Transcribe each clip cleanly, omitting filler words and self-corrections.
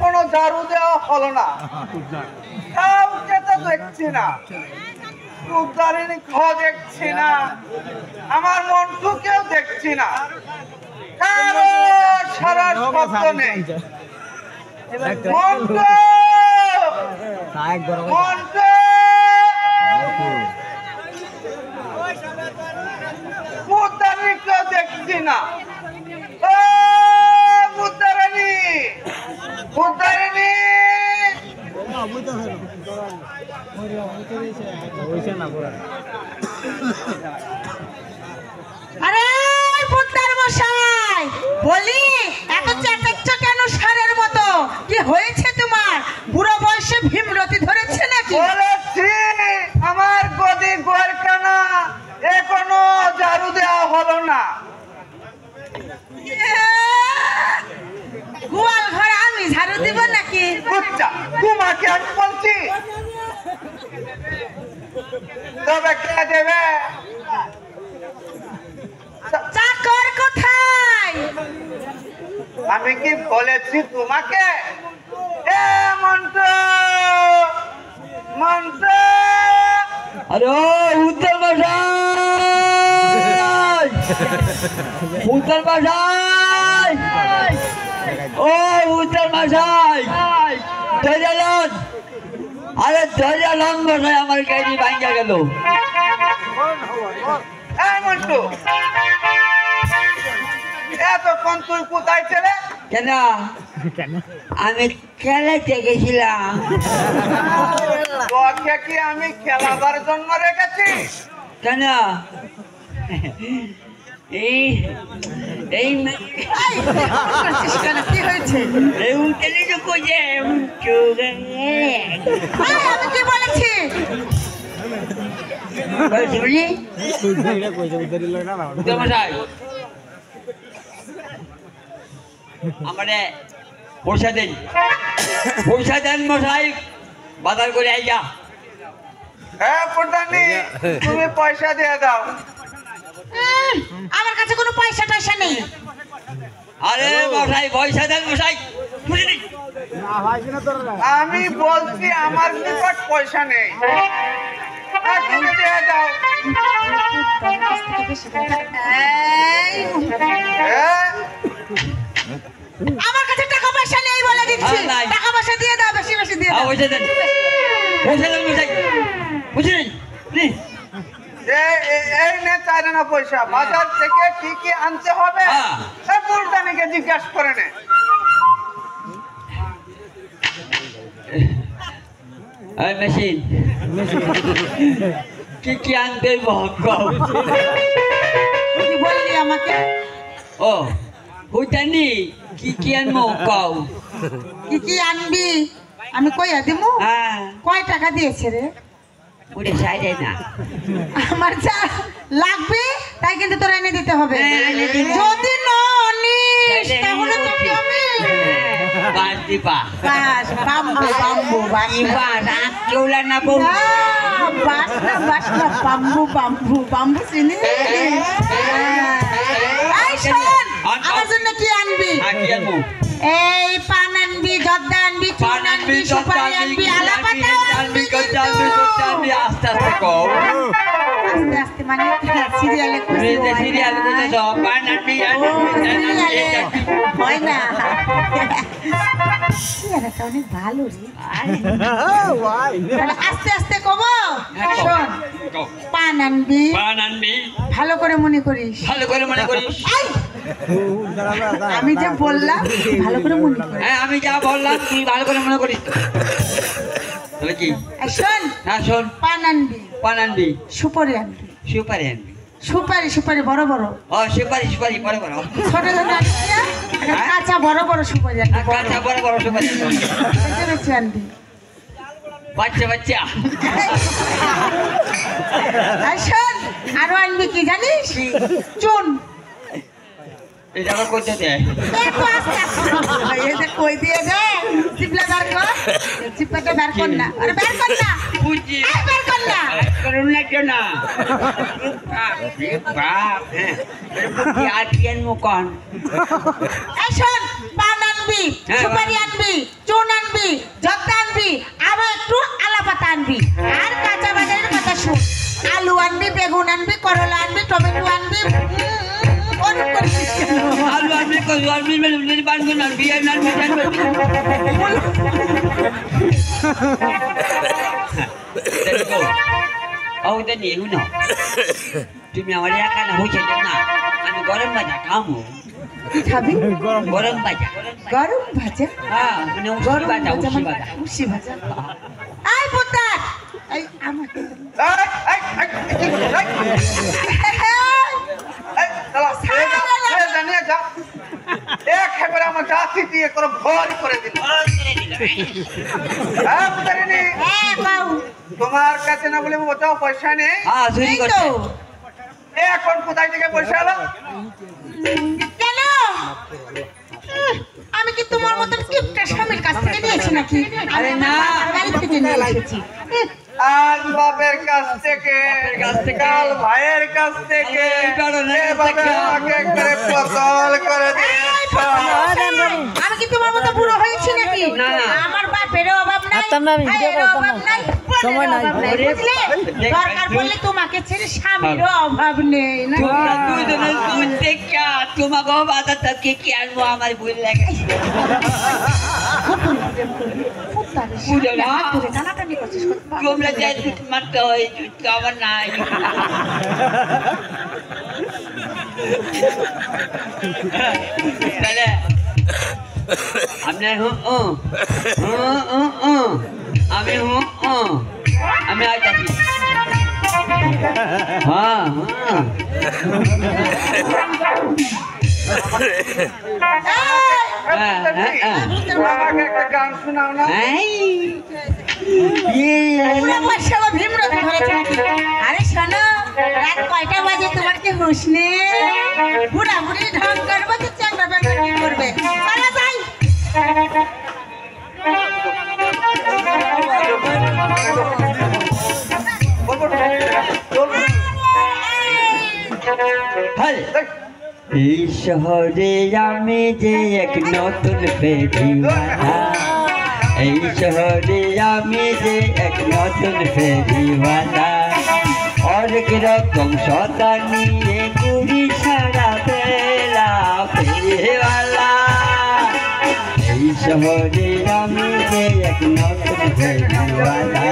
কোনো ঝাড়ু দেওয়া হলো না, কাউকে তো দেখছি না, উদ্ধারিণী দেখছি না, আমার মন্টুকেও দেখছি না, কারো সারা শব্দ নেই। মন্টু, মন্টু, উদ্ধারিণীকেও দেখছি না। উদ্ধারিণী, উদ্ধারিণী, আরে পুত্তার মশাই, বলি এত চেঁচাচ্ছ কেন ষাঁড়ের মতো? কি হয়েছে তোমার? বুড়ো বয়সে ভীমরতি ধরেছে নাকি? বলেছি আমার গদি গোয়ারখানা এখনো ঝাড়ু দেওয়া হলো না। গোয়াল ঘর আমি ঝাড়ু দিব নাকি? বুঝছা, তোমাকে আমি বলছি, তবে কে দেবে? চাকর কোথায়? আমি কি বলেছি তোমাকে? এ মন্টু, মন্টু, আরে উত্তর মশাই, উত্তর মশাই, ও উত্তর মশাই, ধৈর্যালন, আরে ধৈর্যালন মশাই, আমার গাড়ি ভাঙ্গা গেল। এ মন্টু, এতক্ষণ তুই কোথায় ছিলে? কেন? আমি খেলাতে গেছিলাম। তোকে কি আমি খেলাবার জন্য রেখেছি? কেন? এই এই কি হয়েছে? এই উঠেলি তো কোজে আমি কি বলেছি? আমারে পয়সা দেন, পয়সা দেন মশাই, বাজার করে আইয়া। হ্যাঁ প্রধানী, তুমি পয়সা দিয়ে দাও। আমার কাছে কোনো পয়সা টয়সা নেই। আরে মশাই পয়সা দেন মশাই, বুঝলি? আমি বলছি আমার নিকট পয়সা নেই, তুমি দিয়ে দাও। হ্যাঁ? আমার কাছে টাকা পয়সা নেই বলে দিচ্ছি। নাই। টাকা পয়সা দিয়ে দাও, বেশি বেশি দিয়ে দাও। পয়সা দেন, পয়সা দেন মশাই, বুঝলি? এই নে 4 আনা পয়সা, বাজার থেকে কি কি আনতে হবে হ্যাঁ। এই প্রধানীকে জিজ্ঞাসা করে নে। মেশিন কি কি আনতে কও? কি বললি আমাকে? ও হুইতানি কি কি আনবো কও? কি কি আনবি আমি কইয়া দিমু? হ্যাঁ, কয় টাকা দিয়েছে রে? ওরে সাইডে না, আমার যা লাগবে তাই কিন্তু তোর এনে দিতে হবে। হ্যাঁ, এনে দিবো। যদি না আনিস তাহলে তোকে আমি বাস দিবা, বাস বাম্বু বাম্বু বাস বাস আখ কেউলা না বউ। বাস না বাম্বু বাম্বু বাম্বু চিনি? এই শোন, আমার জন্য কি আনবি? কি আনবো? এই পান আনবি, জর্দা আনবি, চুন আনবি, সুপারি আনবি, আলাপাতা আনবি কিন্তু। আস্তে আস্তে কও। আস্তে আস্তে মানে সিরিয়ালে সিরিয়াল করে সব পান আনবি, হয় না। সিরিয়ালটা অনেক ভালো রে। তাহলে আস্তে আস্তে কব। শোন, পান আনবি, পান আনবি, ভালো করে মনে করিস। ভালো করে মনে করিস। আমি যে বললাম ভালো করে মনে করিস। হ্যাঁ, আমি যা বললাম তুই ভালো করে মনে করিস। তাহলে কি? এই শোন, হ্যাঁ শোন, পান আনবি, পান আনবি, সুপারি আনবি। সুপারি আনবি। সুপারি সুপারি বড় বড়, ও সুপারি সুপারি বড় বড়, ছোট ছোট আনবি না, কাঁচা বড় বড় সুপারি আনবি। কাঁচা বড় বড় সুপারি আনবি। বেশি বেশি আনবি। বাচ্চা বাচ্চা এই শোন, আরো আনবি কি জানিস? চুন। এটা আবার করতে দেয়। একটু আস্তে আস্তে এই যে কই দিয়ে দে, চিপলা বার কর, চিপলাটা বার কর না, আরে বার কর না, বুঝি এই বার কর না। করুন না কেন? বাপ কি আর কি আনবো কন? এই শোন, পান আনবি, হ্যাঁ, সুপারি আনবি, আনবি যত আনবি আরো একটু আলা পাতা আনবি আর কাঁচা বাজারের কথা শুন আলু আনবি বেগুন আনবি করলা আনবি টমেটো আনবি অনেক করেছিস কেন? আলু আনবি কলু আনবি মেলুনের বানগুন আনবি আনবি ও দেনি হুনো তুমি আমার একা না হইছে না আমি গরম ভাজা খামু কি খাবি? গরম ভাজা গরম ভাজা হ্যাঁ মানে গরম ভাজা ভাজা উসি মানে ভাজা উসি ভাজা আই পুত্তা এই আমার জানিয়ে যা একেবারে আমার জাতি দিয়ে করে ভর করে দিল হ্যাঁ বাউ তোমার কাছে না বলে বোঝাও পয়সা নেই হ্যাঁ চুরি এই তো করতে এখন কোথায় থেকে পয়সা এলো কেন আমি কি তোমার মতন কিপটা স্বামীর কাছ থেকে নিয়েছি নাকি আরে না। আমার বাড়ি থেকে নিয়ে এসেছি আজ বাপের কাছ থেকে কাল ভাইয়ের কাছ থেকে এভাবে আমাকে করে পতল করে দিয়েছ। আমি কি তোমার মতো বুড়ো হয়েছি নাকি না। আমার বাপেরও অভাব নাই হাততাম না আমি, ভিডিও ভাইয়েরও করতাম অভাব না। নাই, বোনেরও সময় নাই। অভাব নাই, ওরে বুঝলে? বাবা, দরকার পড়লে তোমাকে ছেড়ে স্বামীরও অভাব নেই না তোমরা দুজনে দুধ দেখা তোমাকেও বাধা থাকে কি আনবো আমার ভুল লাগে বুঝো না টানাটানি করছিস তোমরা যে দুধ মারতে হয় দুধ তো আমার নাই তাহলে আপনার আমি আমি আইতাছি হ্যাঁ আমাকে একটা গান শোনাও না আরে শোনো রাত কয়টা বাজে তোমার কি হুঁশ নেই বুড়া বুড়ি ঢং করবো তো চ্যাংড়া ব্যাংড়া কি করবে চলো যাই এই শহরে আমি যে এক নতুন ফেরিওয়ালা এই শহরে আমি যে এক নতুন ফেরিওয়ালা অনেক রকম সতা নিয়ে ঘুরি সারা বেলা ফেরিওয়ালা এই শহরে আমি যে এক নতুন ফেরিওয়ালা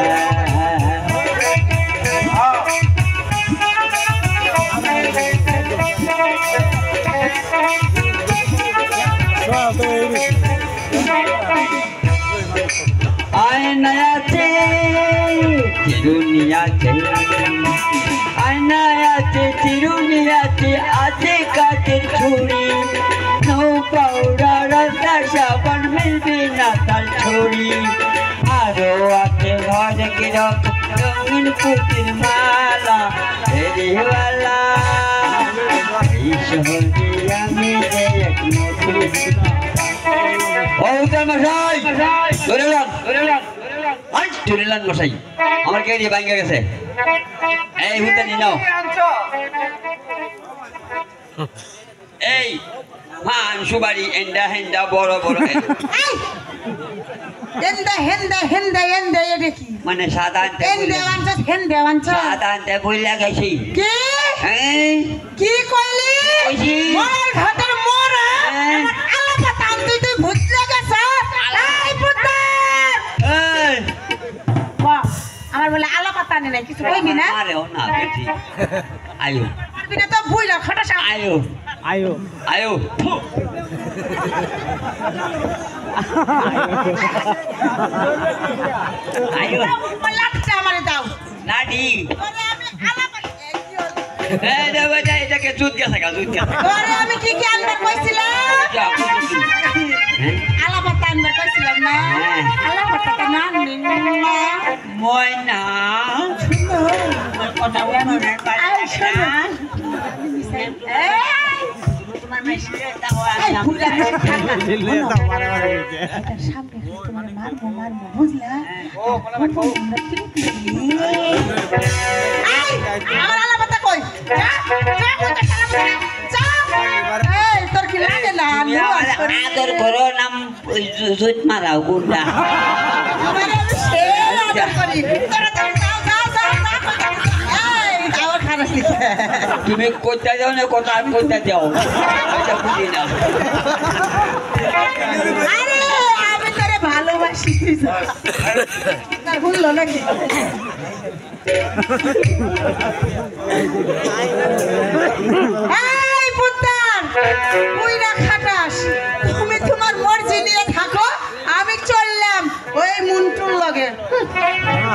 আয়নাতে চিরুনিয়াতে আয়নাতে চিরুনিয়াতে আছে কাঠের ছুরি নৌকাউড়া রাস্তা সাবান মিলবে না তার ছড়ি আরো আছে ঘরে কিরক রঙিন পুতির মালা ফেরিওয়ালা এই শহরে আমি যে এক নতুন মশাই ধরে মশাই আমার কে দিয়ে ভাঙ্গে গেছে এই হুতে নিয়ে নাও এই মান সুবারি এন্ডা হেন্ডা বড় বড় হেন্দা হেন্দা হেন্দা হেন্দা এটা কি মানে সাদা হেন্দা আনছস হেন্দা আনছস সাদা আনতে বইলা গেছি কি কি কইলি মোর ঘাটের মোর আলা পাতা তুই তুই ভুতলে গেছ এই পুত্র বাহ আমার বলে আলা পাতা নে কিছু কইবি না আরে ও না বেটি আয়ো পারবি না তো বুইরা খটাস আয়ো আয়ো আয়ো আয়ো লাটটা আমারে দাও লাডি ওরে আমি আলা পাতা এই দেবা যাই এটাকে দুধ গেছে ওরে আমি কি কি আনবার কইছিলাম আলা পাতা আনবার কইছিলাম না আলা পাতা কেন আনলি না ময়না কথা বলে আই শোনো তোমার মেশিনে দাও এই বুড়া দিল্লি তো মারে মারে দিতে এটার সামনে তোমার মারবো মারবো বুঝলা ও বলা ভাই আমার আলা পাতা কই যা যা তোর কি লাগে না তুমি আমার আদর করো নাম জুত মারাও গুন্ডা তোমার আমি সেই আদর করি তোরা তো যাও যাও যাও এই আমার খারাপ লিখে তুমি কোথায় যাও না কোথায় আমি কোথায় যাও এটা বুঝি না আরে আমি তোরে ভালোবাসি না ভুললো নাকি এই পুত্তান তুই না খাটাস তুমি তোমার মর্জি নিয়ে থাকো আমি চললাম ওই মুন্টুর লগে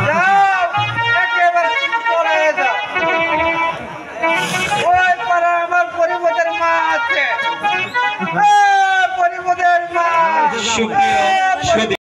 যাও, একেবারে তুমি পরে যাও। ওই পাড়ায় আমার পরিমতের মা আছে। পরিমতের মা